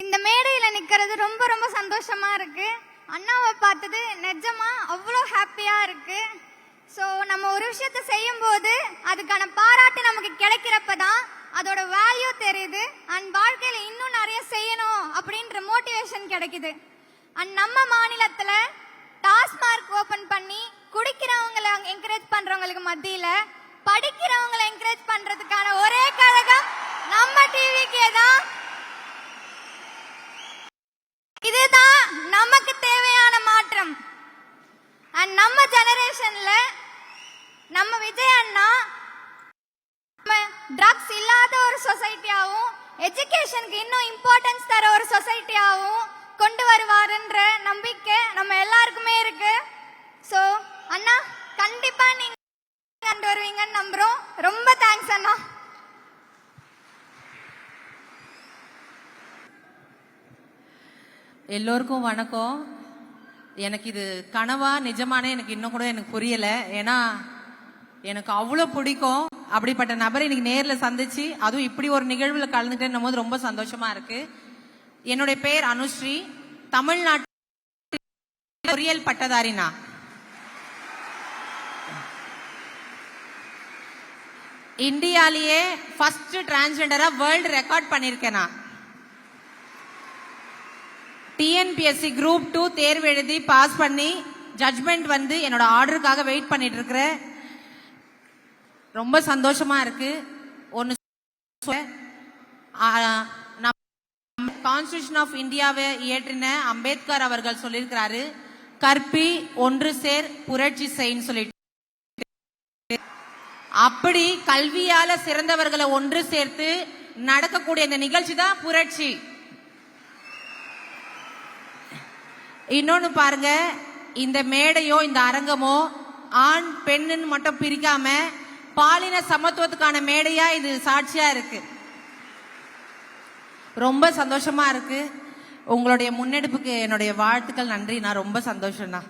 இந்த மேடையில நிக்கிறது ரொம்ப ரொம்ப சந்தோஷமா இருக்கு. அண்ணாவை பார்த்தது நிஜமா அவ்வளோ ஹாப்பியா இருக்கு. ஸோ நம்ம ஒரு விஷயத்த செய்யும் போது அதுக்கான பாராட்டு நமக்கு கிடைக்கிறப்பதான் அதோட வேல்யூ தெரியுது. அண்ட் வாழ்க்கையில இன்னும் நிறைய செய்யணும் அப்படின்ற மோட்டிவேஷன் கிடைக்குது. அண்ட் நம்ம மாநிலத்துல டாஸ்மார்க் ஓபன் பண்ணி குடிக்கிறவங்களை என்கரேஜ் பண்றவங்களுக்கு மத்தியில படிக்கிறவங்களை என்கரேஜ் பண்றதுக்கான ஒரே கழகம் நம்ம டிவிக்கே தான். இதுதான் நமக்கு தேவையான மாற்றம். அண்ட் நம்ம ஜெனரேஷன்ல நம்ம விஜய் அண்ணா ட்ரக்ஸ் இல்லாத ஒரு சொசைட்டியாவும் எஜுகேஷனுக்கு இன்னும் இம்பார்ட்டன்ஸ் தர ஒரு சொசைட்டியாவும் கொண்டு வருவாருன்ற நம்பிக்கை நம்ம எல்லாருக்குமே இருக்கு. ஸோ அண்ணா கண்டிப்பா நீங்க கொண்டு வருவீங்கன்னு நம்புறோம். ரொம்ப தேங்க்ஸ் அண்ணா. எல்லோருக்கும் வணக்கம். எனக்கு இது கனவா நிஜமானே எனக்கு இன்னும் கூட எனக்கு புரியல. ஏன்னா எனக்கு அவ்வளோ பிடிக்கும். அப்படிப்பட்ட நபரை இன்னைக்கு நேரில் சந்திச்சு அதுவும் இப்படி ஒரு நிகழ்வில் கலந்துட்டேன் போது ரொம்ப சந்தோஷமா இருக்கு. என்னுடைய பேர் அனுஸ்ரீ. தமிழ்நாட்டு பொறியியல் பட்டதாரினா. இந்தியாலேயே ஃபர்ஸ்ட் டிரான்ஸ்ஜெண்டரா வேர்ல்டு ரெக்கார்ட் பண்ணிருக்கேன். நான் டிஎன்பிஎஸ்சி குரூப் 2 தேர்வு எழுதி பாஸ் பண்ணி ஜட்மெண்ட் வந்து என்னோட ஆர்டருக்காக வெயிட் பண்ணிட்டு இருக்கிறேன். ரொம்ப சந்தோஷமா இருக்கு. ஒன்னு கான்ஸ்டிடியூஷன் ஆஃப் இந்தியாவை இயற்றின அம்பேத்கர் அவர்கள் சொல்லியிருக்கிறாரு, கற்பி ஒன்று சேர் புரட்சி செய்ன்னு சொல்லிட்டு. அப்படி கல்வியால சிறந்தவர்களை ஒன்று சேர்த்து நடக்கக்கூடிய இந்த நிகழ்ச்சி தான் புரட்சி. இன்னொன்னு பாருங்க, இந்த மேடையோ இந்த அரங்கமோ ஆண் பெண்ணுன்னு மட்டும் பிரிக்காம பாலின சமத்துவத்துக்கான மேடையா இது சாட்சியா இருக்கு. ரொம்ப சந்தோஷமா இருக்கு. உங்களுடைய முன்னெடுப்புக்கு என்னுடைய வாழ்த்துக்கள். நன்றி. நான் ரொம்ப சந்தோஷம்தான்.